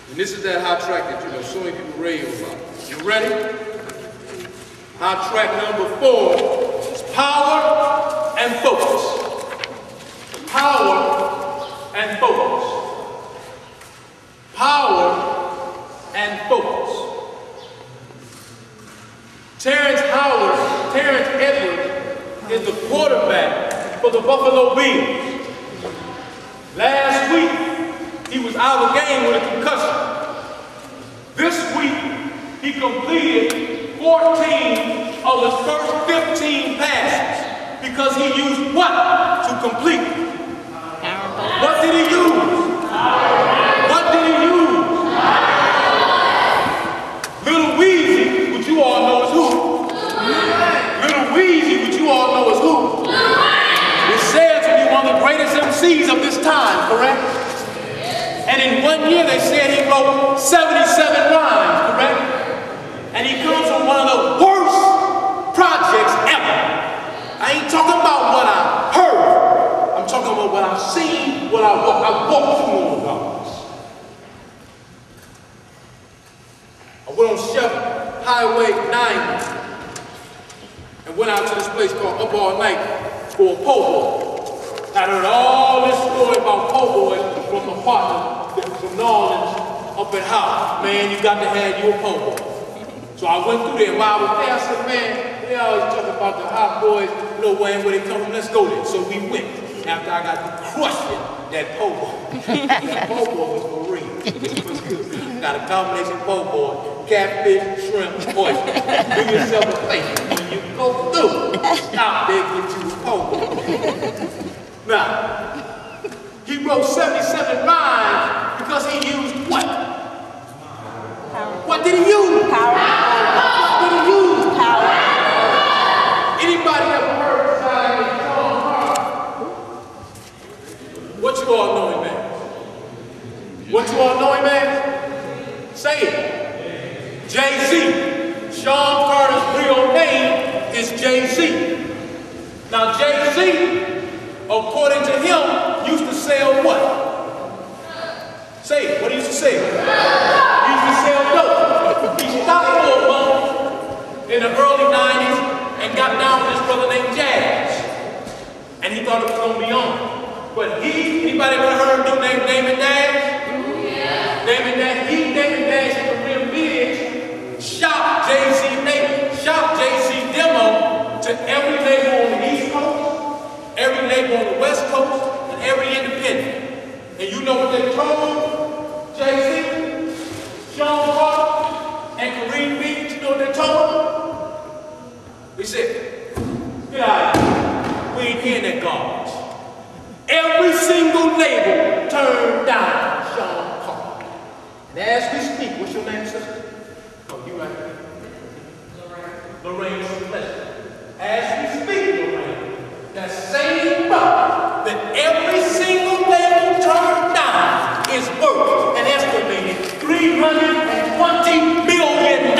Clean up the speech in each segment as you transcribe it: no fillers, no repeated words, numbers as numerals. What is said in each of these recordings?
And this is that hot track that you know so many people rave about. You ready? Hot track number 4 is power and focus. Power and focus. Power and focus. Terrence Edwards is the quarterback for the Buffalo Bills. Last week, he was out of the game with a concussion. This week, he completed 14 of his first 15 passes because he used what to complete? What did he use? What did he use? Little Weezy, which you all know is who? Little Weezy, which you all know is who? It said to be one of the greatest MCs of this time, correct? And in 1 year they said he wrote 77 rhymes, correct? And he comes from one of the worst projects ever. I ain't talking about what I heard. I'm talking about what I've seen, what I walked through on the dogs. I went on Chef Highway 90 and went out to this place called Up All Night for a po' boy. I heard all this story about po' boys from my partner from New Orleans up at Howard. Man, you got to have you a po' boy. So I went through there, and while I was there, I said, man, they always talk about the hot boys, you know, where they come from, let's go there. So we went, after I got to crushing that po' boy. That po' boy was for real. It was good. Got a combination po' boy, catfish, shrimp, oyster. Do yourself a favor. When you go through, stop there, get you a po' boy. Now, he wrote 77 rhymes because he used what? What did he use? Power. What did he use? Power. Anybody ever heard the sound of Sean Carter? What you all know him, man? What you all know him, man? Say it. Jay-Z. Sean Carter's real name is Jay-Z. Now Jay-Z, according to him, used to sell what? Say it. What he used to sell? He used to sell dope. He stopped for a moment in the early 90s and got down with this brother named Jazz. And he thought it was going to be on. But anybody ever heard him do Damon Dash? Yeah. Damon Dash in the real big, shot Jay-Z demo to every label on the East Coast, every label on the West Coast, and every independent. And you know what they told Jay-Z, Sean Carter, and Kareem Beach? You know what they told him? They said, get out of here. We ain't hearing that garbage. Every single label turned down Sean Carter. And as we speak, what's your name, sister? Oh, you right here. Lorraine Sylvester. As we speak, Lorraine, that same brother that every single label turned down is worth an estimated $320 million.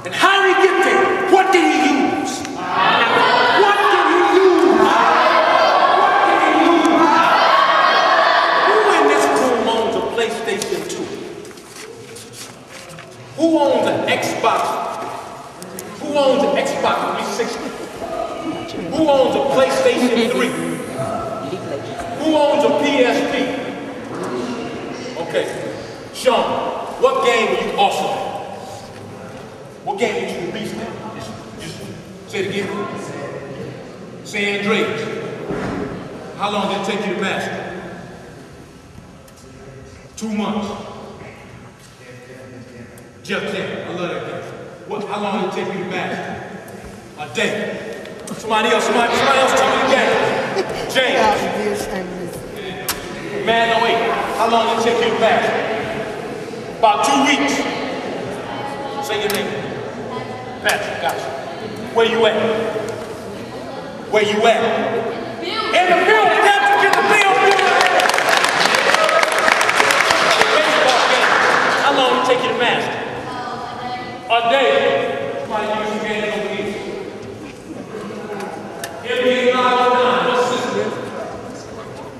And how did he get there? What did he use? What did he use? What did he use? Who in this room owns a PlayStation 2? Who owns an Xbox? Who owns an Xbox 360? Who owns a PlayStation 3? Who owns a PSP? Okay, Sean, what game were you awesome at? What game did you beast at? Just say it again. San Andreas. How long did it take you to master? 2 months. Jeff Kent, I love that game. How long did it take you to master? A day. Somebody else tell me the game. James. Man, no wait. How long did it take you to master? About 2 weeks. Say your name. Patrick, gotcha. Where you at? Where you at? In the building. Patrick, in the building. Baseball game. How long did it take you to master? A day. Somebody use the game over here. NBA 509. What's this?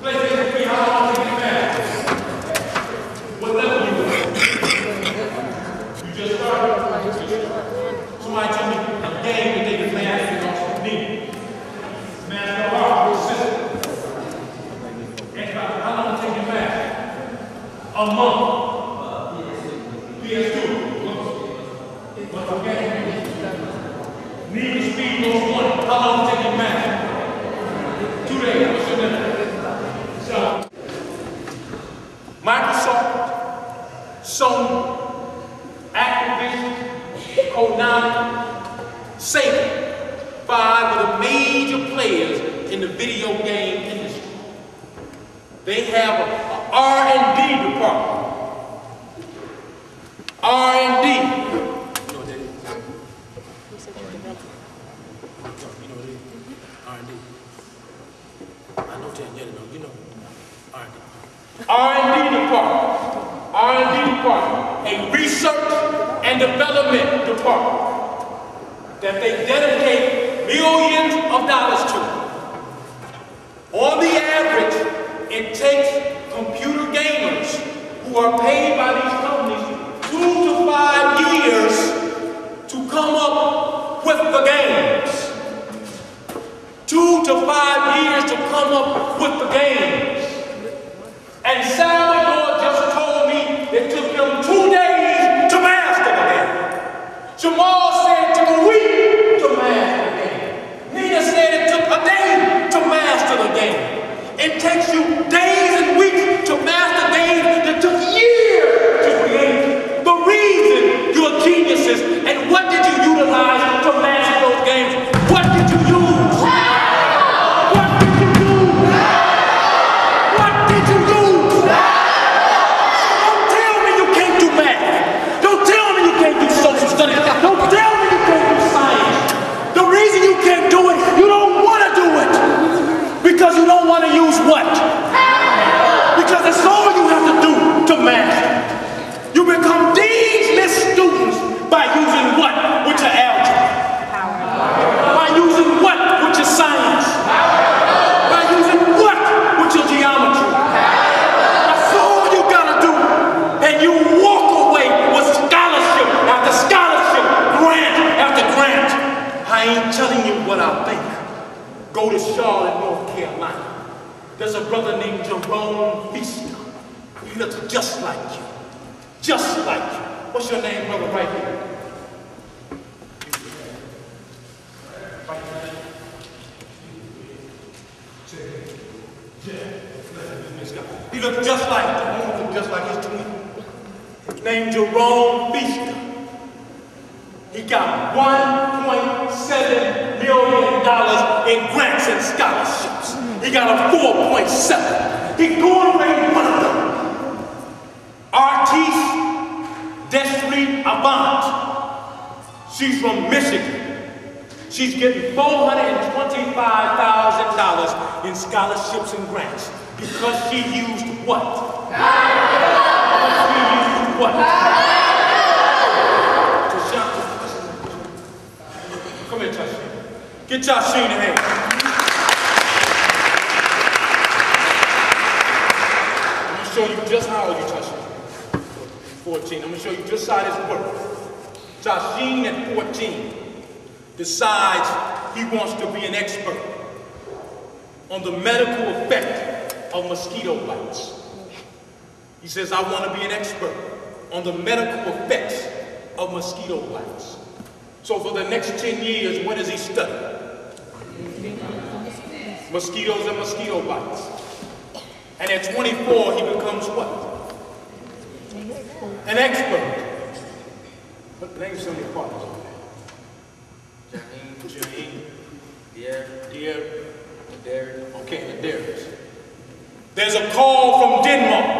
PlayStation 3, how long did it master? What level a month. PS2. What's the game? Need to speed goes 1. How long did it matter? 2 days. What's your name? So, Microsoft, Sony, Activision, Konami, Sega, 5 of the major players in the video game industry. They have an R&D department. R&D. You know what that is? You know what it is? R&D. I know Tangent, you know. R&D. R&D department. R&D department. A research and development department that they dedicate millions of dollars to. On the average, it takes computer gamers who are paid by these companies 2 to 5 years to come up with the games. 2 to 5 years to come up with the games. And Salvador just told me it took him 2 days to master the game. Jamal said it took a week to master the game. Nina said it took a day to master the game. It takes you days and weeks to master games that took years to create. The reason you're geniuses, and what did you utilize to master those games? What did you use? What did you use? What did you use? Don't tell me you can't do math. Don't tell me you can't do social studies. Don't tell me you can't do science. The reason you can't do it, you don't want to do it. Because you don't want to use what? Because that's all you have to do to master. You become D-list students by using what with your algebra? By using what with your science? By using what with your geometry? That's all you gotta do. And you walk away with scholarship after scholarship, grant after grant. I ain't telling you what I think. Go to Charlotte, North Carolina. There's a brother named Jerome Feaster. He looks just like you. Just like you. What's your name, brother, right here? He looks just like his twin. Named Jerome Feaster. He got $1.7 million in grants and scholarships. He got a 4.7. He going away one of them. Artiste Desiree Avant. She's from Michigan. She's getting $425,000 in scholarships and grants because she used what? She used what? Come here, Tasheen. Get Tasheen in here. I'm going to show you just how old you, Tasheen. 14. I'm going to show you just how this works. Tasheen at 14 decides he wants to be an expert on the medical effect of mosquito bites. He says, I want to be an expert on the medical effects of mosquito bites. So for the next 10 years, what does he study? Mosquitoes and mosquito bites. And at 24, he becomes what? An expert. But name some of your partners over there. Janine, Dear. Okay, the Darius. There's a call from Denmark.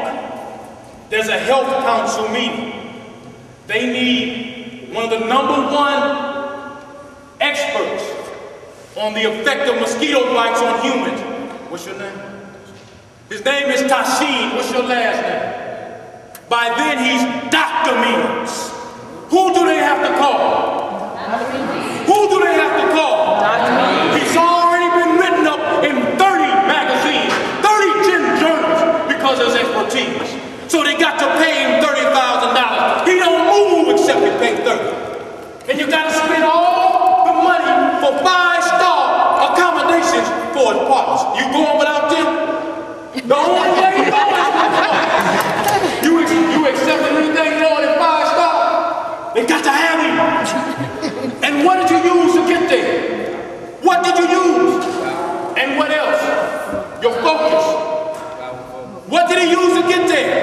There's a health council meeting. They need one of the #1 experts on the effect of mosquito bites on humans. What's your name? His name is Tasheen. What's your last name? By then he's Dr. Means. Who do they have to call? Who do they have to call? He's already been written up in 30 magazines, 30 journals because of his expertise. So they got to pay him $30,000. He don't move except he pay 30. And you got to spend all the money for 5-star accommodations for his partners. You going without them? The only way you going is with them. You there? What did you use? And what else? Your focus. What did he use to get there?